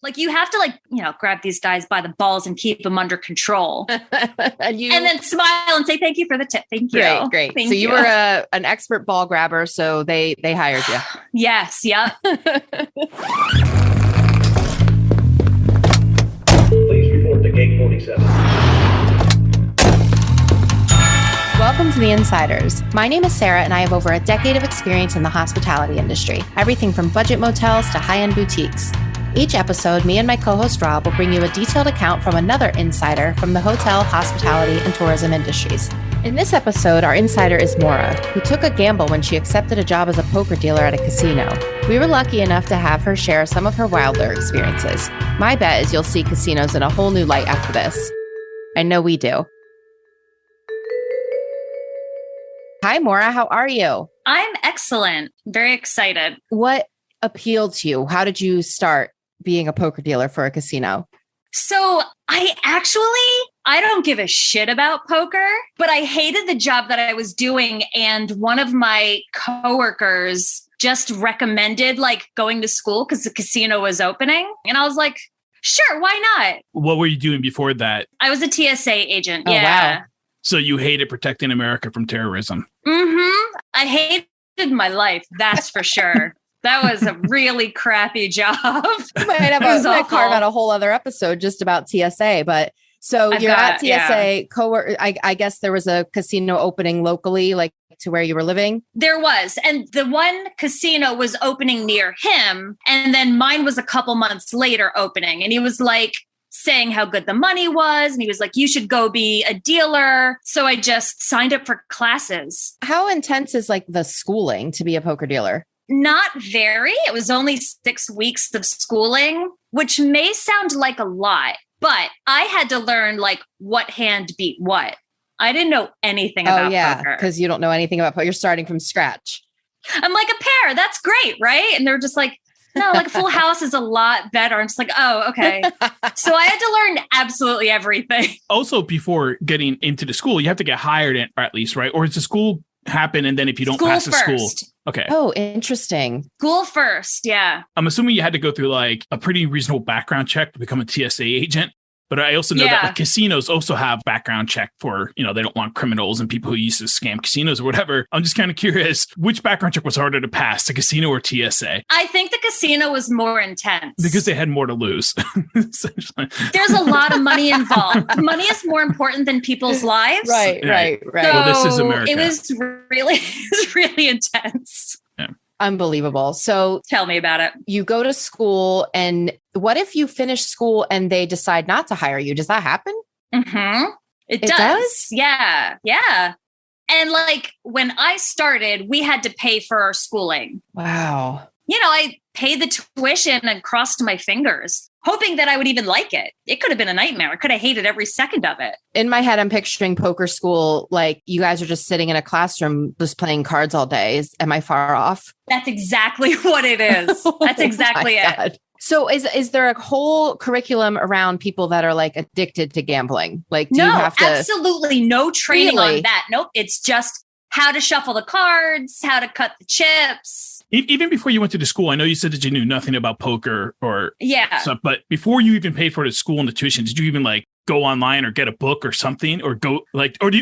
Like you have to grab these guys by the balls and keep them under control. and then smile and say, thank you for the tip. Thank you. Great. Thank so you were an expert ball grabber. So they hired you. Yes. Yep. Please report to Gate 47. Welcome to the Innsiders. My name is Sarah, and I have over a decade of experience in the hospitality industry, everything from budget motels to high-end boutiques. Each episode, me and my co-host Rob will bring you a detailed account from another insider from the hotel, hospitality, and tourism industries. In this episode, our insider is Maura, who took a gamble when she accepted a job as a poker dealer at a casino. We were lucky enough to have her share some of her wilder experiences. My bet is you'll see casinos in a whole new light after this. I know we do. Hi, Maura. How are you? I'm excellent. Very excited. What appealed to you? How did you start being a poker dealer for a casino? So I don't give a shit about poker, but I hated the job that I was doing. And one of my coworkers just recommended going to school because the casino was opening. And I was like, sure, why not? What were you doing before that? I was a TSA agent. Oh, yeah. Wow. So you hated protecting America from terrorism. Mm-hmm. I hated my life. That's for sure. That was a really crappy job. You might have carve out a whole other episode just about TSA, but so you're at TSA. Yeah. I guess there was a casino opening locally, to where you were living. There was. And the one casino was opening near him. And then mine was a couple months later opening. And he was saying how good the money was. And he was like, you should go be a dealer. So I just signed up for classes. How intense is the schooling to be a poker dealer? Not very. It was only 6 weeks of schooling, which may sound like a lot, but I had to learn what hand beat what. I didn't know anything about poker. Because you don't know anything about poker. You're starting from scratch. I'm like, a pair, that's great, right? And they're just like, no, a full house is a lot better. I'm just like, oh, okay. So I had to learn absolutely everything. Also, before getting into the school, you have to get hired at least, right? Or is the school happen and then if you don't pass the school? Okay. Oh, interesting. School first, yeah. I'm assuming you had to go through a pretty reasonable background check to become a TSA agent. But I also know that casinos also have background check for, they don't want criminals and people who used to scam casinos or whatever. I'm just kind of curious, which background check was harder to pass, the casino or TSA? I think the casino was more intense. Because they had more to lose, essentially. There's a lot of money involved. Money is more important than people's lives. Right. So well, this is America. It was really intense. Yeah. Unbelievable. So tell me about it. You go to school, and what if you finish school and they decide not to hire you? Does that happen? Mm-hmm. It does? Yeah. Yeah. And when I started, we had to pay for our schooling. Wow. I paid the tuition and crossed my fingers, hoping that I would even like it. It could have been a nightmare. I could have hated every second of it. In my head, I'm picturing poker school, you guys are just sitting in a classroom, just playing cards all day. Am I far off? That's exactly what it is. That's exactly it. God. So is there a whole curriculum around people that are addicted to gambling? Do you have to... Absolutely no training on that. Nope. It's just how to shuffle the cards, how to cut the chips. Even before you went to the school, I know you said that you knew nothing about poker or stuff, but before you even paid for the school and the tuition, did you even go online or get a book or something or go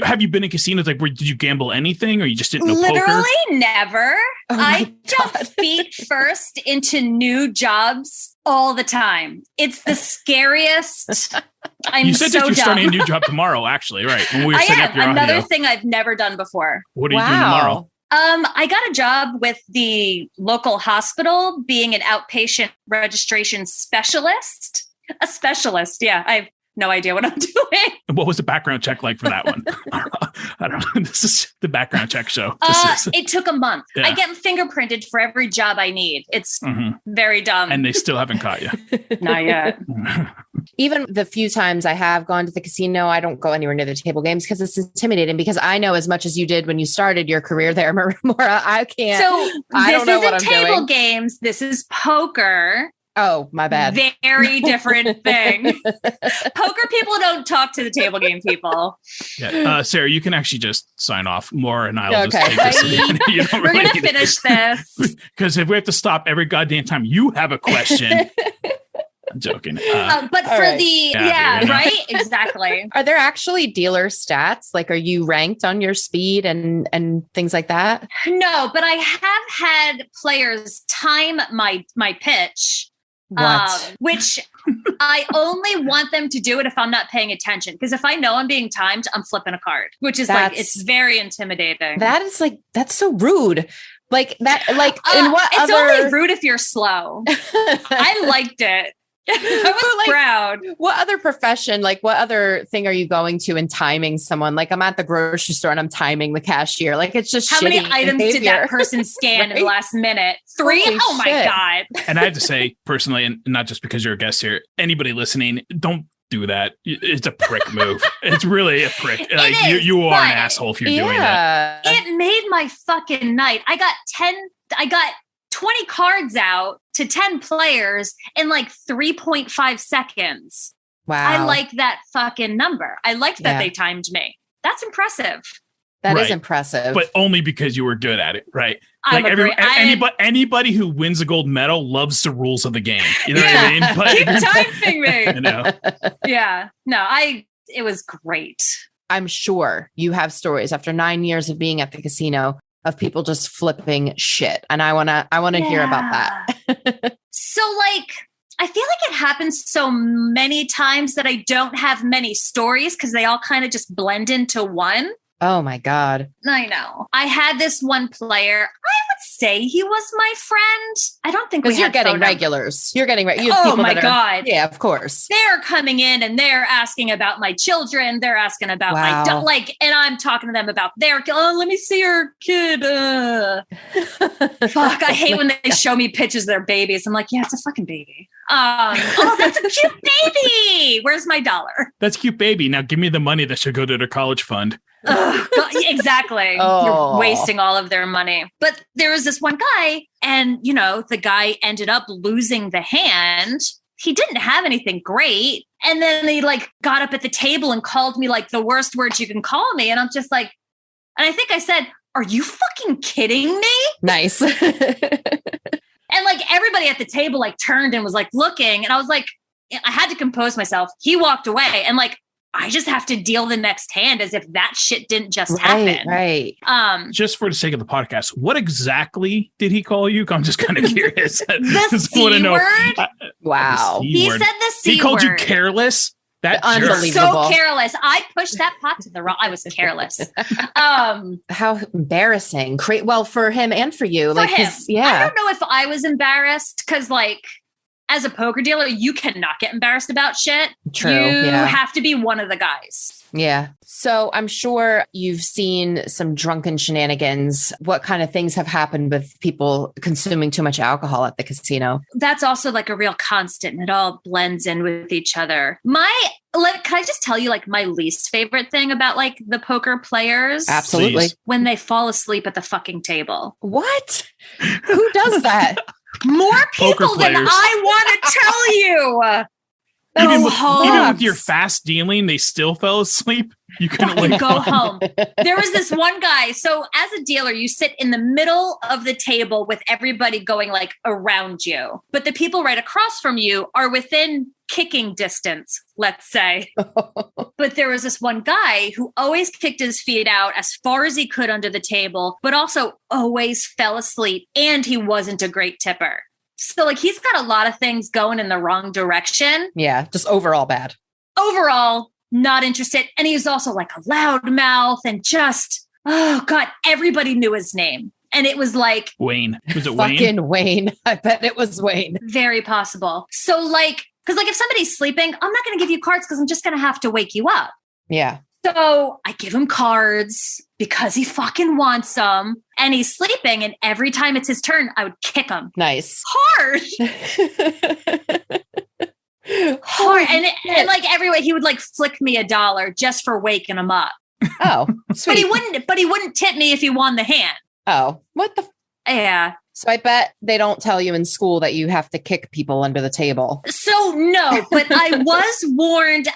have you been in casinos? Did you gamble anything or you just didn't know poker? Literally never. I jump feet first into new jobs all the time. It's the scariest. You said that you're starting a new job tomorrow, actually, right? When we were setting up your another audio. thing I've never done before. What are you doing tomorrow? I got a job with the local hospital being an outpatient registration specialist. A specialist, yeah. I have no idea what I'm doing. What was the background check like for that one? I don't know. This is the background check show. It took a month. Yeah. I get fingerprinted for every job I need. It's very dumb. And they still haven't caught you. Not yet. Even the few times I have gone to the casino, I don't go anywhere near the table games because it's intimidating, because I know as much as you did when you started your career there, Maura. I can't. So I don't know what I'm this isn't table doing. games. This is poker. Oh, my bad. Very different thing. Poker people don't talk to the table game people. Yeah, Sarah, you can actually just sign off. Maura and I'll just take this. We're going to finish this. Because if we have to stop every goddamn time you have a question, I'm joking. But for right. Right? Exactly. Are there actually dealer stats? Like, are you ranked on your speed and things like that? No, but I have had players time my pitch. What? Which I only want them to do it if I'm not paying attention. Because if I know I'm being timed, I'm flipping a card, which is it's very intimidating. That's so rude. Like that, like in what it's other... only rude if you're slow. I liked it. I was proud. What other profession, like what other thing are you going to in timing someone? Like I'm at the grocery store and I'm timing the cashier. Like it's just how many items behavior. did that person scan in the last minute? 3? Holy oh my shit. God. And I have to say personally, and not just because you're a guest here, anybody listening, don't do that. It's a prick move. It's really a prick. Like you are an asshole if you're doing that. It made my fucking night. I got 20 cards out to 10 players in like 3.5 seconds. Wow. I like that fucking number. I liked that they timed me. That's impressive. That is impressive. But only because you were good at it, right? Anybody who wins a gold medal loves the rules of the game. You know what I mean? But, keep timing me. You know? Yeah. No, it was great. I'm sure you have stories after 9 years of being at the casino of people just flipping shit. And I want to hear about that. So like, I feel like it happens so many times that I don't have many stories because they all kind of just blend into one. Oh my God. I know. I had this one player. I would say he was my friend. I don't think because you're getting regulars. You're getting regulars. Oh my God. Yeah, of course. They're coming in and they're asking about my children. They're asking about my and I'm talking to them about their. Oh, let me see your kid. Fuck. I hate when they show me pictures of their babies. I'm like, yeah, it's a fucking baby. Oh, that's a cute baby. Where's my dollar? That's cute baby. Now give me the money that should go to their college fund. Exactly. You're wasting all of their money. But there was this one guy and, the guy ended up losing the hand. He didn't have anything great. And then they got up at the table and called me the worst words you can call me. And I'm just and I think I said, are you fucking kidding me? Nice. And everybody at the table turned and was looking. And I was I had to compose myself. He walked away and I just have to deal the next hand as if that shit didn't just happen. Right. Just for the sake of the podcast, what exactly did he call you? I'm just kind of curious. The C word? Wow. He said the C word. He called you careless? That's unbelievable. So careless. I pushed that pot to the wrong. I was careless. How embarrassing. Well, for him and for you. For him. I don't know if I was embarrassed because as a poker dealer, you cannot get embarrassed about shit. True. You have to be one of the guys. Yeah. So I'm sure you've seen some drunken shenanigans. What kind of things have happened with people consuming too much alcohol at the casino? That's also a real constant, and it all blends in with each other. Can I just tell you my least favorite thing about the poker players? Absolutely. Please. When they fall asleep at the fucking table. What? Who does that? More people than I want to tell you. Even with your fast dealing, they still fell asleep. You couldn't go home. There was this one guy. So as a dealer, you sit in the middle of the table with everybody going around you. But the people right across from you are within kicking distance, let's say. But there was this one guy who always kicked his feet out as far as he could under the table, but also always fell asleep. And he wasn't a great tipper. So he's got a lot of things going in the wrong direction. Yeah, just overall bad. Overall, not interested. And he was also a loudmouth and just, oh God, everybody knew his name. And it was Wayne. Was it fucking Wayne? I bet it was Wayne. Very possible. So because if somebody's sleeping, I'm not going to give you cards because I'm just going to have to wake you up. Yeah. So I give him cards because he fucking wants them and he's sleeping. And every time it's his turn, I would kick him. Nice. Hard. Hard. And every way he would flick me $1 just for waking him up. Oh, sweet. But he wouldn't tip me if he won the hand. Oh, what the? Yeah. So I bet they don't tell you in school that you have to kick people under the table. So no, but I was warned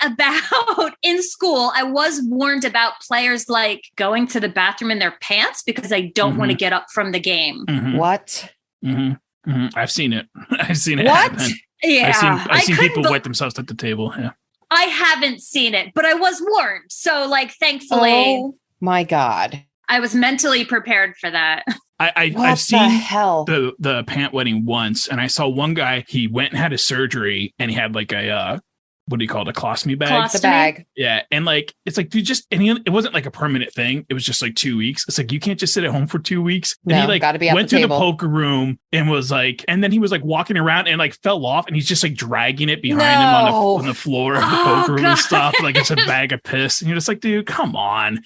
in school, I was warned about players going to the bathroom in their pants because I don't want to get up from the game. Mm-hmm. What? Mm-hmm. Mm-hmm. I've seen it. What? Happen. Yeah. I've seen people wet themselves at the table. Yeah. I haven't seen it, but I was warned. So like, thankfully. Oh my God. I was mentally prepared for that. I've seen the pant wedding once, and I saw one guy, he went and had a surgery, and he had like a, what do you call it? A colostomy bag? The bag. Yeah. And like, it's like, dude, it wasn't like a permanent thing. It was just like 2 weeks. It's like, you can't just sit at home for 2 weeks. And no, he like gotta be went to the poker room and was like, and then he was like walking around and like fell off, and he's just like dragging it behind him on the floor of the poker room and stuff. Like it's a bag of piss. And you're just like, dude, come on.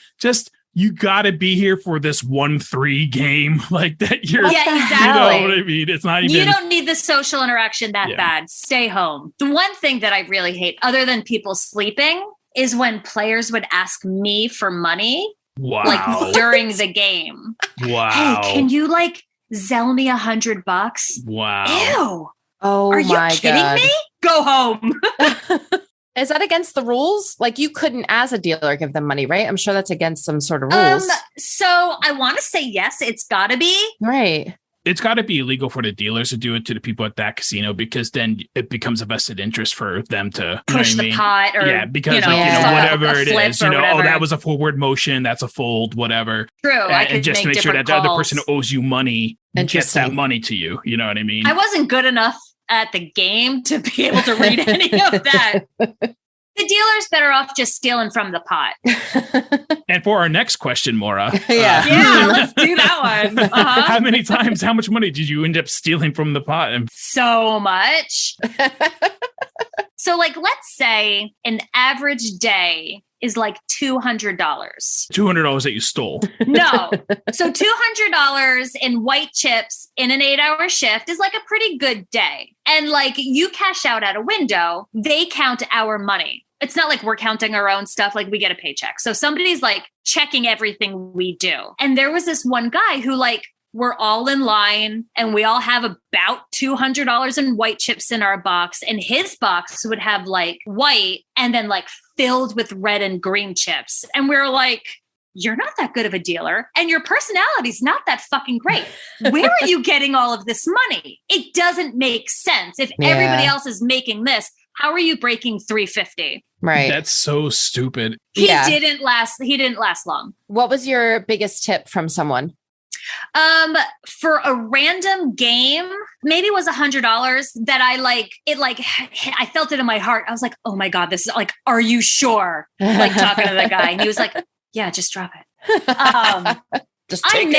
You got to be here for this 1-3 game like that. Exactly. You know what I mean? It's not even. You don't need the social interaction that bad. Stay home. The one thing that I really hate, other than people sleeping, is when players would ask me for money. Wow. Like during the game. Wow. Hey, can you like Zelle me $100? Wow. Ew. Oh, are you kidding me? Go home. Is that against the rules? Like you couldn't, as a dealer, give them money, right? I'm sure that's against some sort of rules. So I want to say yes, it's got to be. Right. It's got to be illegal for the dealers to do it to the people at that casino, because then it becomes a vested interest for them to push the pot or because whatever it is, that was a forward motion, that's a fold, whatever. True. And just to make sure that the other person owes you money gets that money to you. You know what I mean? I wasn't good enough at the game to be able to read any of that. The dealer's better off just stealing from the pot. And for our next question, Maura. Let's do that one. Uh-huh. How much money did you end up stealing from the pot? So much. So like, let's say an average day is like $200. $200 that you stole. No. So $200 in white chips in an 8-hour shift is like a pretty good day. And like you cash out at a window, they count our money. It's not like we're counting our own stuff. Like we get a paycheck. So somebody's like checking everything we do. And there was this one guy who like, we're all in line and we all have about $200 in white chips in our box. And his box would have like white and then like filled with red and green chips. And we were like, you're not that good of a dealer and your personality's not that fucking great. Where are you getting all of this money? It doesn't make sense. If everybody else is making this, how are you breaking $350? Right. That's so stupid. He didn't last long. What was your biggest tip from someone? For a random game, maybe it was $100 that I felt it in my heart. I was like, oh my God, this is like, are you sure? Like talking to the guy. And he was like, yeah, just drop it. Just take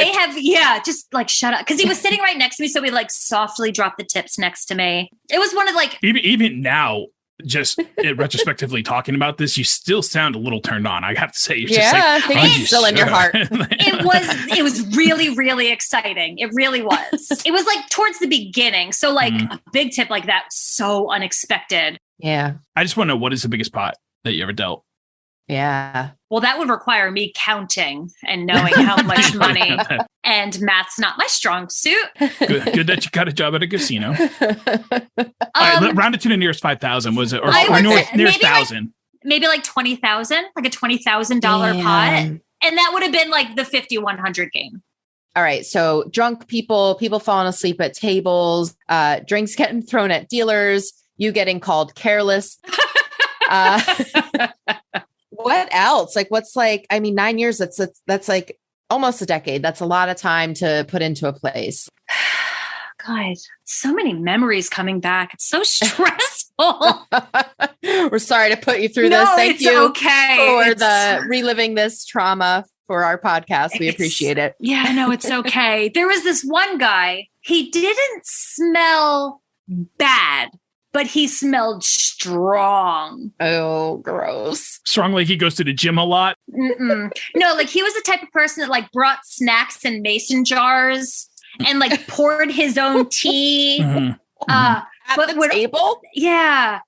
just like shut up. Cause he was sitting right next to me. So we like softly dropped the tips next to me. It was one of like, even now, just retrospectively talking about this, you still sound a little turned on. I have to say, it's still in your heart. It was really, really exciting. It really was. It was like towards the beginning. So like a big tip like that, so unexpected. Yeah. I just want to know, what is the biggest pot that you ever dealt? Yeah. Well, that would require me counting and knowing how much money. And math's not my strong suit. Good that you got a job at a casino. Round it to the nearest 5,000. Was it? Or nearest 1,000? Maybe like 20,000, like a $20,000 pot. And that would have been like the 50-100 game. All right. So drunk people falling asleep at tables, drinks getting thrown at dealers, you getting called careless. What else? Like, what's like, 9 years, that's like almost a decade. That's a lot of time to put into a place. God, so many memories coming back. It's so stressful. We're sorry to put you through this. Thank you for reliving this trauma for our podcast. We appreciate it. Yeah, no, it's okay. There was this one guy, he didn't smell bad, but he smelled strong. Oh, gross. Strong like he goes to the gym a lot? No, like he was the type of person that like brought snacks in mason jars and like poured his own tea. At the table? Yeah.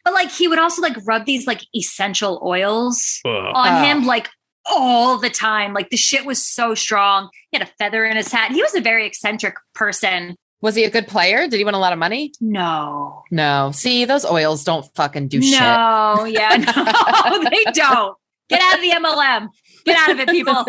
But like he would also like rub these like essential oils on him like all the time. Like the shit was so strong. He had a feather in his hat. He was a very eccentric person. Was he a good player? Did he win a lot of money? No. See, those oils don't fucking do shit. No, they don't. Get out of the MLM. Get out of it, people.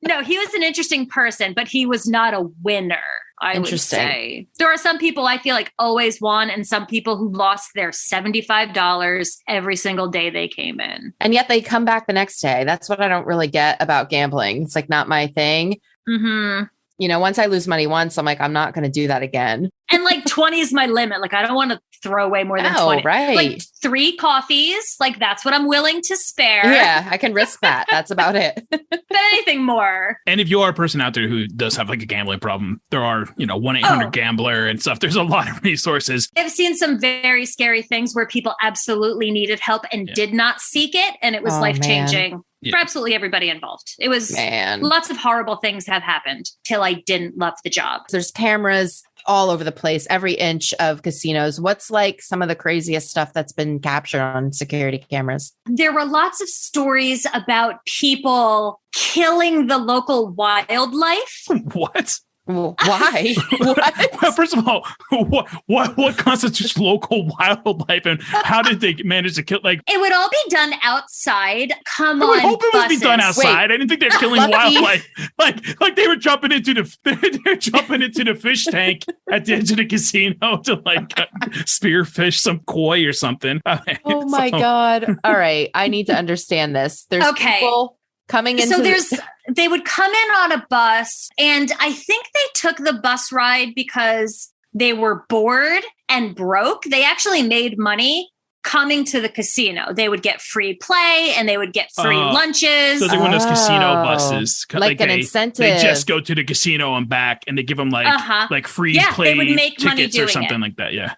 No, he was an interesting person, but he was not a winner. I would say there are some people I feel like always won, and some people who lost their $75 every single day they came in. And yet they come back the next day. That's what I don't really get about gambling. It's like not my thing. Mm-hmm. You know, once I lose money once, I'm like, I'm not going to do that again. And like 20 is my limit. Like, I don't want to throw away more than 20. Right. Like 3 coffees, like that's what I'm willing to spare. Yeah, I can risk that. That's about it. But anything more. And if you are a person out there who does have like a gambling problem, there are, 1-800-GAMBLER and stuff. There's a lot of resources. I've seen some very scary things where people absolutely needed help and did not seek it. And it was life-changing. For absolutely everybody involved. It was lots of horrible things have happened till I didn't love the job. There's cameras all over the place, every inch of casinos. What's like some of the craziest stuff that's been captured on security cameras? There were lots of stories about people killing the local wildlife. What? Why? What? Well, first of all, what constitutes local wildlife, and how did they manage to kill? Like, it would all be done outside. I would hope it would be done outside. I didn't think they're killing wildlife. Like they were jumping into the fish tank at the edge of the casino to like spearfish some koi or something. Oh my God! All right, I need to understand this. There's people coming into. So they would come in on a bus, and I think they took the bus ride because they were bored and broke. They actually made money coming to the casino. They would get free play and they would get free lunches. So they're one of those casino buses. Like an incentive. They just go to the casino and back, and they give them like free play they would make money tickets or something like that. Yeah.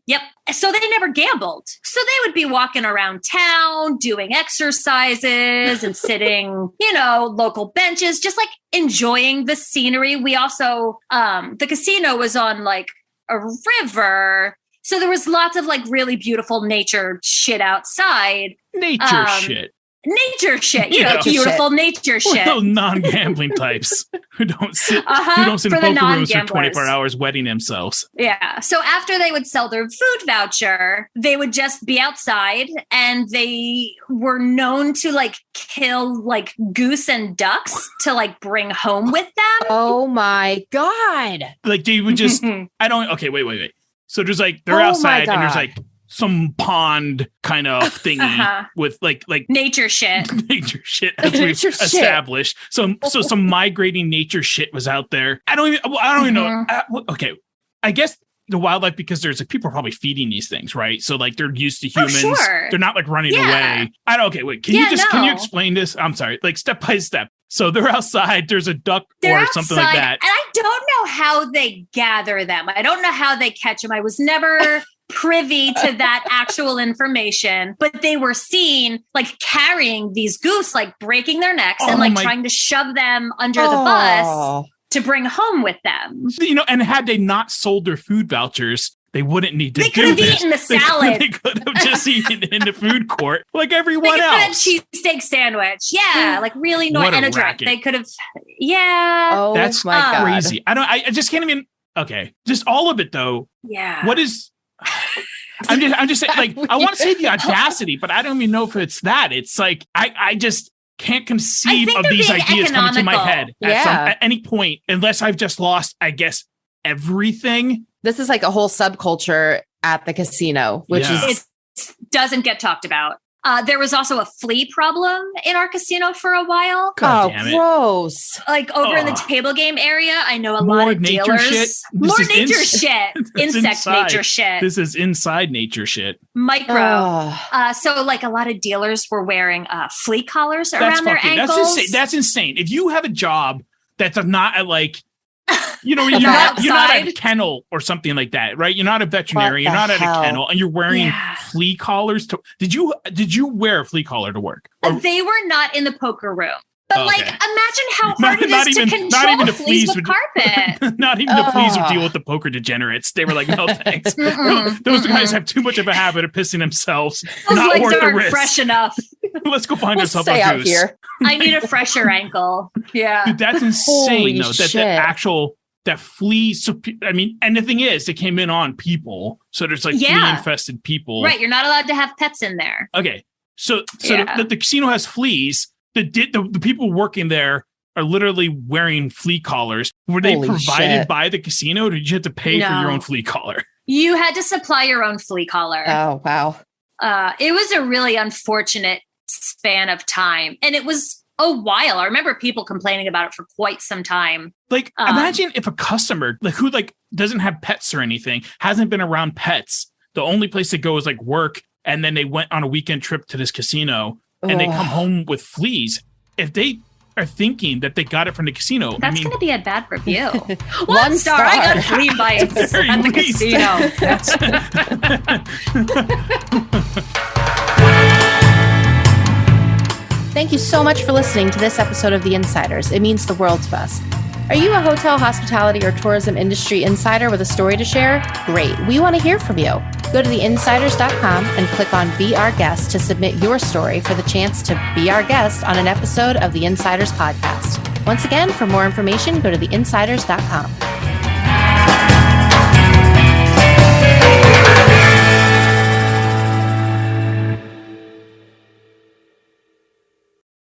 Yep. So they never gambled. So they would be walking around town, doing exercises and sitting, local benches, just like enjoying the scenery. We also, the casino was on like a river. So there was lots of like really beautiful nature shit outside. Nature shit. Beautiful nature shit. Those non-gambling types who don't sit in poker rooms for 24 hours wetting themselves. Yeah. So after they would sell their food voucher, they would just be outside, and they were known to like kill like goose and ducks to like bring home with them. Oh my God. Like they would just, okay, wait. So there's like, they're outside and there's like some pond kind of thingy with like nature shit as we've established. So some migrating nature shit was out there. I don't even know. Okay. I guess the wildlife, because there's like people are probably feeding these things, right? So like they're used to humans. Oh, sure. They're not like running away. Can you explain this? I'm sorry, like step by step. So they're outside, there's a duck or something like that. And I don't know how they gather them. I don't know how they catch them. I was never privy to that actual information, but they were seen like carrying these goose, like breaking their necks and like trying to shove them under the bus to bring home with them. And had they not sold their food vouchers, they wouldn't need to do this. They could have eaten the salad. They could have just eaten in the food court like everyone else. They could have cheesesteak sandwich. Yeah, like really annoying. And a drink. They could have, Oh, that's my God. Crazy. I just can't even, okay. Just all of it though. Yeah. What is, I'm just saying, like, I want to say the audacity, but I don't even know if it's that. It's like, I just can't conceive of these ideas coming to my head at any point, unless I've just lost, I guess, everything. This is like a whole subculture at the casino, which is... It doesn't get talked about. There was also a flea problem in our casino for a while. God damn it. Gross. Like over in the table game area, I know a lot of dealers. More nature shit. Insect nature shit. This is inside nature shit. Micro. So like a lot of dealers were wearing flea collars around their ankles. That's insane. If you have a job that's not at like, you're not at a kennel or something like that, right? You're not a veterinarian. You're not at a kennel, and you're wearing flea collars. Did you wear a flea collar to work? They were not in the poker room. But imagine how hard it is to control fleas with carpet. Not even the fleas would deal with the poker degenerates. They were like, no thanks. Those guys have too much of a habit of pissing themselves. Those not legs worth the aren't risk. fresh enough. Let's go find ourselves a Goose. Here. I need a fresher ankle. Yeah. Dude, that's insane though. That flea, and the thing is, they came in on people. So there's like flea infested people. Right. You're not allowed to have pets in there. Okay. So the casino has fleas. The people working there are literally wearing flea collars. Were they provided by the casino, or did you have to pay for your own flea collar? You had to supply your own flea collar. Oh, wow. It was a really unfortunate span of time. And it was a while. I remember people complaining about it for quite some time. Like, imagine if a customer who doesn't have pets or anything, hasn't been around pets. The only place to go is like work. And then they went on a weekend trip to this casino and they come home with fleas. If they are thinking that they got it from the casino, that's going to be a bad review. One star. I got flea bites at the casino. Thank you so much for listening to this episode of The Insiders. It means the world to us. Are you a hotel, hospitality, or tourism industry insider with a story to share? Great. We want to hear from you. Go to theinsiders.com and click on Be Our Guest to submit your story for the chance to be our guest on an episode of the Insiders podcast. Once again, for more information, go to theinsiders.com.